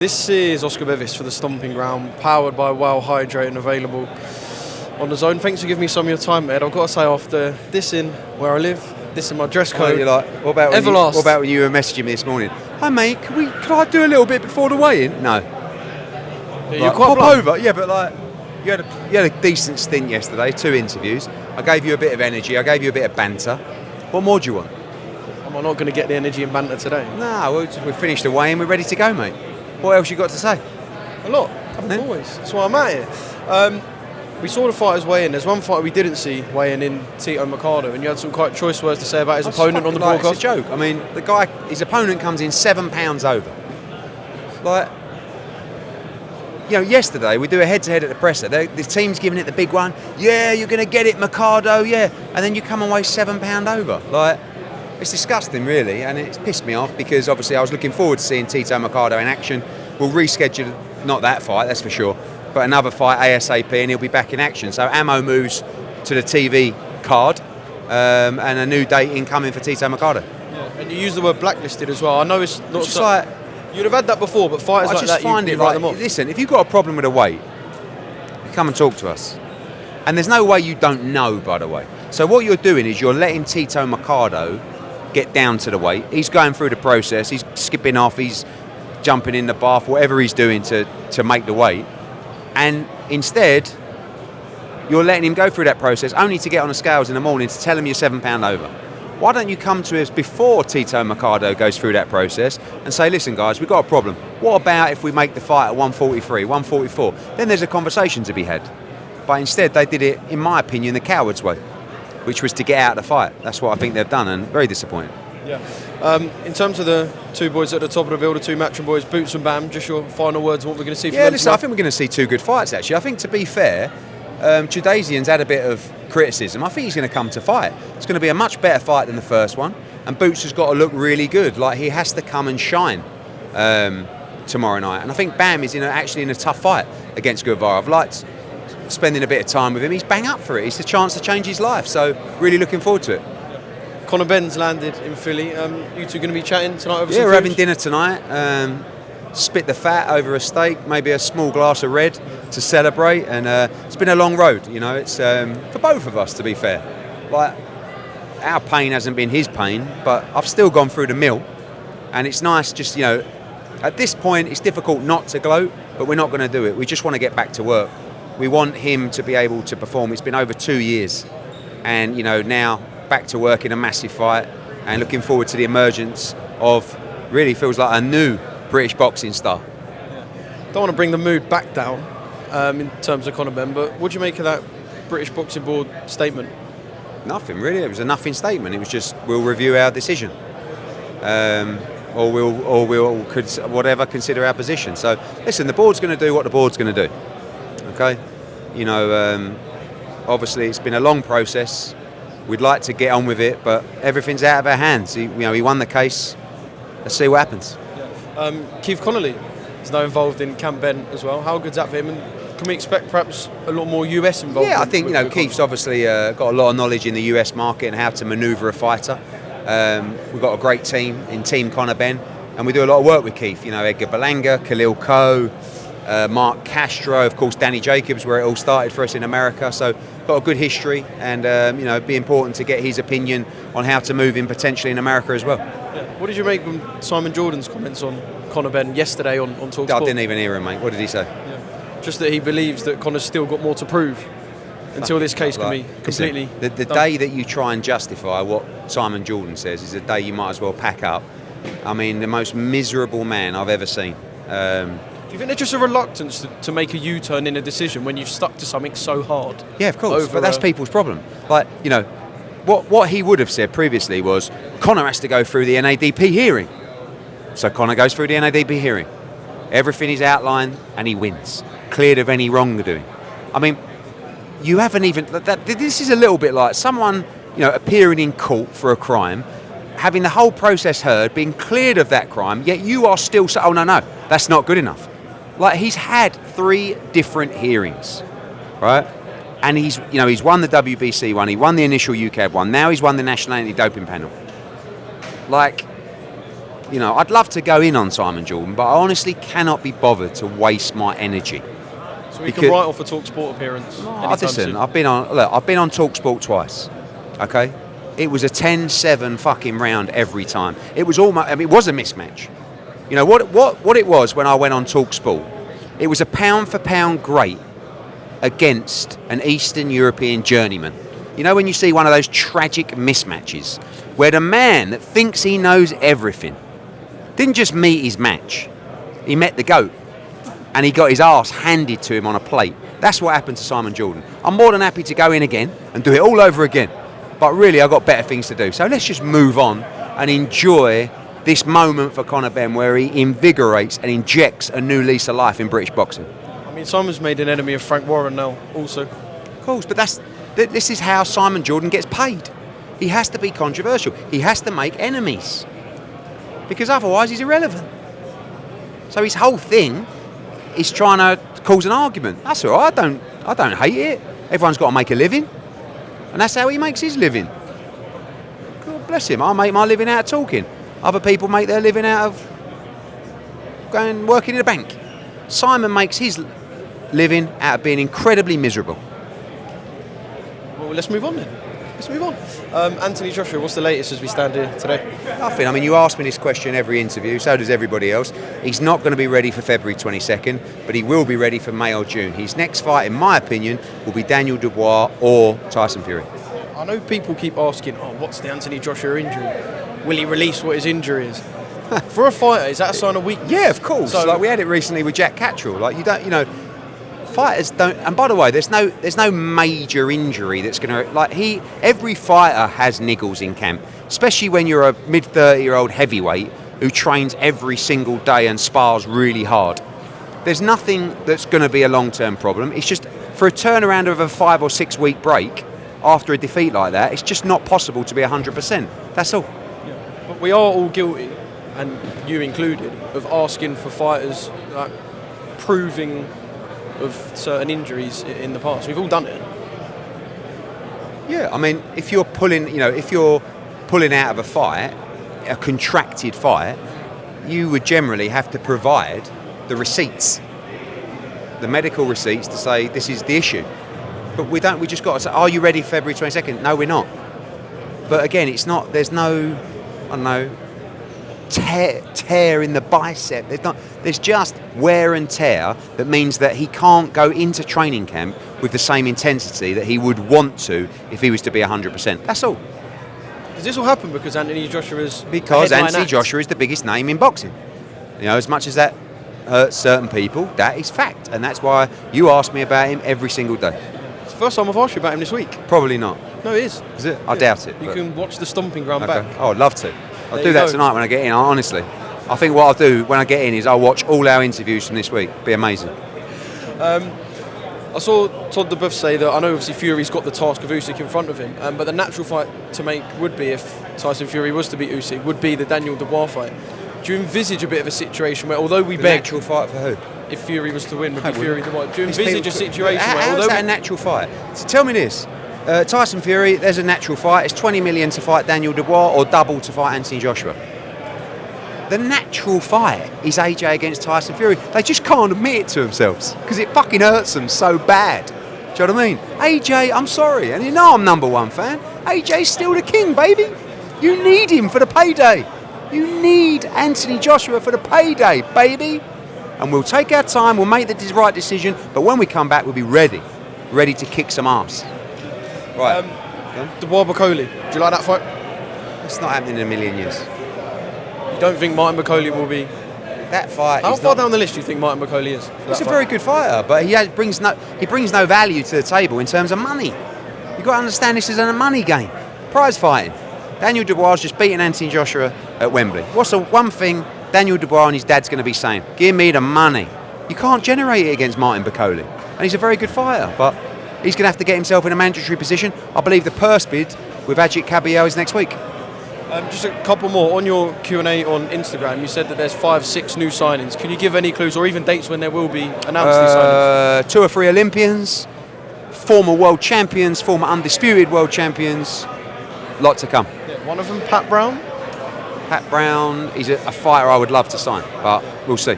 This is Oscar Bevis for the Stomping Ground, powered by Well Hydrate and available on DAZN. Thanks for giving me some of your time, Ed. I've got to say, after this in where I live, this in my dress code, what about when you were messaging me this morning? Hi mate, can I do a little bit before the weigh-in? No. Yeah, you're quite pop over. Yeah, but you had a decent stint yesterday, 2 interviews. I gave you a bit of energy. I gave you a bit of banter. What more do you want? Am I not going to get the energy and banter today? No, we've finished the weigh-in. We're ready to go, mate. What else you got to say? A lot. Always. That's why I'm at here. We saw the fighters weigh in. There's one fighter we didn't see weighing in, Tito Mercado, and you had some quite choice words to say about his opponent on the broadcast. It's a joke. I mean, the guy, his opponent comes in 7 pounds over. Yesterday we do a head-to-head at the presser. The team's giving it the big one. Yeah, you're going to get it, Mercado. Yeah, and then you come away 7 pound over. It's disgusting, really, and it's pissed me off because obviously I was looking forward to seeing Tito Mercado in action. We'll reschedule, not that fight, that's for sure, but another fight ASAP, and he'll be back in action. So ammo moves to the TV card, and a new date incoming for Tito Mercado. Yeah, and you use the word blacklisted as well. I know it's not just like you'd have had that before, but fighters like that, you write them off. Listen, if you've got a problem with a weight, you come and talk to us. And there's no way you don't know, by the way. So what you're doing is you're letting Tito Mercado get down to the weight. He's going through the process. He's skipping off. He's jumping in the bath, whatever he's doing to make the weight. And instead, you're letting him go through that process only to get on the scales in the morning to tell him you're 7 pound over. Why don't you come to us before Tito Mercado goes through that process and say, listen, guys, we've got a problem. What about if we make the fight at 143, 144? Then there's a conversation to be had. But instead, they did it, in my opinion, the coward's way, which was to get out of the fight. That's what I think they've done, and very disappointing. Yeah. In terms of the two boys at the top of the bill, the two matching boys, Boots and Bam, just your final words on what we're going to see from them? Yeah, listen, I think we're going to see 2 good fights, actually. I think, to be fair, DAZN's had a bit of criticism. I think he's going to come to fight. It's going to be a much better fight than the first one, and Boots has got to look really good. He has to come and shine tomorrow night. And I think Bam is actually in a tough fight against Guevara. I've liked spending a bit of time with him. He's bang up for it. It's a chance to change his life. So really looking forward to it. Conor Benn's landed in Philly. You two going to be chatting tonight over some we're food? having dinner tonight. Spit the fat over a steak, maybe a small glass of red to celebrate. And it's been a long road. It's for both of us, to be fair. Our pain hasn't been his pain, but I've still gone through the mill. And it's nice just, at this point, it's difficult not to gloat, but we're not going to do it. We just want to get back to work. We want him to be able to perform. It's been over 2 years, and now back to work in a massive fight, and looking forward to the emergence of really feels like a new British boxing star. Yeah. Don't want to bring the mood back down in terms of Conor Benn, but what do you make of that British Boxing Board statement? Nothing really. It was a nothing statement. It was just we'll review our decision, or we'll consider our position. So listen, the board's going to do what the board's going to do. Okay, obviously it's been a long process. We'd like to get on with it, but everything's out of our hands. He won the case. Let's see what happens. Yeah. Keith Connolly is now involved in Camp Ben as well. How good's that for him? And can we expect perhaps a lot more US involvement? Yeah, I think Keith's obviously got a lot of knowledge in the US market and how to manoeuvre a fighter. We've got a great team in Team Conor Benn, and we do a lot of work with Keith. Edgar Berlanga, Khalil Coe, Mark Castro, of course, Danny Jacobs, where it all started for us in America. So got a good history, and it'd be important to get his opinion on how to move in potentially in America as well. Yeah. What did you make of Simon Jordan's comments on Conor Benn yesterday on TalkSport? I didn't even hear him, mate. What did he say? Yeah. Just that he believes that Conor's still got more to prove until this case can be completely. The day that you try and justify what Simon Jordan says is the day you might as well pack up. I mean, the most miserable man I've ever seen. Do you think there's just a reluctance to make a U-turn in a decision when you've stuck to something so hard? Yeah, of course. But that's people's problem. What he would have said previously was Conor has to go through the NADP hearing. So Conor goes through the NADP hearing. Everything is outlined and he wins, cleared of any wrongdoing. I mean, you haven't even... This is a little bit like someone appearing in court for a crime, having the whole process heard, being cleared of that crime, yet you are still... Oh, no, that's not good enough. He's had 3 different hearings, right? And he's won the WBC one, he won the initial UKAD one, now he's won the National Anti-Doping Panel. I'd love to go in on Simon Jordan, but I honestly cannot be bothered to waste my energy. So we can write off a TalkSport appearance. Listen, I've been on TalkSport twice. Okay, it was a 10-7 fucking round every time. It was almost. I mean, it was a mismatch. You know what it was when I went on TalkSport. It was a pound for pound great against an Eastern European journeyman. You know when you see one of those tragic mismatches where the man that thinks he knows everything didn't just meet his match, he met the GOAT and he got his arse handed to him on a plate. That's what happened to Simon Jordan. I'm more than happy to go in again and do it all over again, but really I've got better things to do. So let's just move on and enjoy this moment for Conor Benn where he invigorates and injects a new lease of life in British boxing. I mean, Simon's made an enemy of Frank Warren now also. Of course, but this is how Simon Jordan gets paid. He has to be controversial. He has to make enemies. Because otherwise he's irrelevant. So his whole thing is trying to cause an argument. That's all right, I don't hate it. Everyone's got to make a living. And that's how he makes his living. God bless him. I make my living out of talking. Other people make their living out of going working in a bank. Simon makes his living out of being incredibly miserable. Well, let's move on then. Let's move on. Anthony Joshua, what's the latest as we stand here today? Nothing. I mean, you ask me this question every interview, so does everybody else. He's not going to be ready for February 22nd, but he will be ready for May or June. His next fight, in my opinion, will be Daniel Dubois or Tyson Fury. I know people keep asking, what's the Anthony Joshua injury? Will he release what his injury is? For a fighter, is that a sign of weakness? Yeah, of course. So, we had it recently with Jack Catterall. Fighters don't, and by the way, there's no major injury that's going to every fighter has niggles in camp, especially when you're a mid-30-year-old heavyweight who trains every single day and spars really hard. There's nothing that's going to be a long-term problem. It's just for a turnaround of a 5 or 6 week break after a defeat like that, it's just not possible to be 100%. That's all. Yeah. But we are all guilty, and you included, of asking for fighters proving of certain injuries in the past. We've all done it. Yeah, I mean, if you're pulling out of a fight, a contracted fight, you would generally have to provide the receipts, the medical receipts to say this is the issue. But we don't. We just got to say, are you ready for February 22nd? No, we're not. But again, it's not. There's no, I don't know, tear in the bicep. There's just wear and tear that means that he can't go into training camp with the same intensity that he would want to if he was to be 100%. That's all. Does this all happen because Anthony Joshua is because Anthony Joshua is the biggest name in boxing? As much as that hurts certain people, that is fact, and that's why you ask me about him every single day. It's the first time I've asked you about him this week. Probably not. No, it is. Is it? I doubt it. You can watch the stomping ground back. Oh, I'd love to. I'll do that tonight when I get in, honestly. I think what I'll do when I get in is I'll watch all our interviews from this week. Be amazing. I saw Todd Dubois say that, I know obviously Fury's got the task of Usyk in front of him, but the natural fight to make would be, if Tyson Fury was to beat Usyk, would be the Daniel Dubois fight. Do you envisage a bit of a situation where, although we beg... Natural fight for who? If Fury was to win, would be Fury Dubois. Do you envisage a situation where... How's that a natural fight? So tell me this. Tyson Fury, there's a natural fight. It's 20 million to fight Daniel Dubois or double to fight Anthony Joshua. The natural fight is AJ against Tyson Fury. They just can't admit it to themselves because it fucking hurts them so bad. Do you know what I mean? AJ, I'm sorry, and you know I'm number one fan. AJ's still the king, baby. You need him for the payday. You need Anthony Joshua for the payday, baby. And we'll take our time, we'll make the right decision, but when we come back, we'll be ready to kick some ass. Right. Dubois Bakoli, do you like that fight? It's not happening in a million years. You don't think Martin Bakoli will be... That fight. How far down the list do you think Martin Bakoli is? He's a very good fighter, but he brings no value to the table in terms of money. You've got to understand this is a money game. Prize fighting. Daniel Dubois just beating Anthony Joshua at Wembley. What's the one thing Daniel Dubois and his dad's going to be saying? Give me the money. You can't generate it against Martin Bakoli. And he's a very good fighter, but he's going to have to get himself in a mandatory position. I believe the purse bid with Ajit Kabayel is next week. Just a couple more. On your Q&A on Instagram, you said that there's 5-6 new signings. Can you give any clues or even dates when there will be announced these signings? 2 or 3 Olympians, former world champions, former undisputed world champions. Lot to come. Yeah, one of them, Pat Brown? Pat Brown, he's a fighter I would love to sign, but we'll see.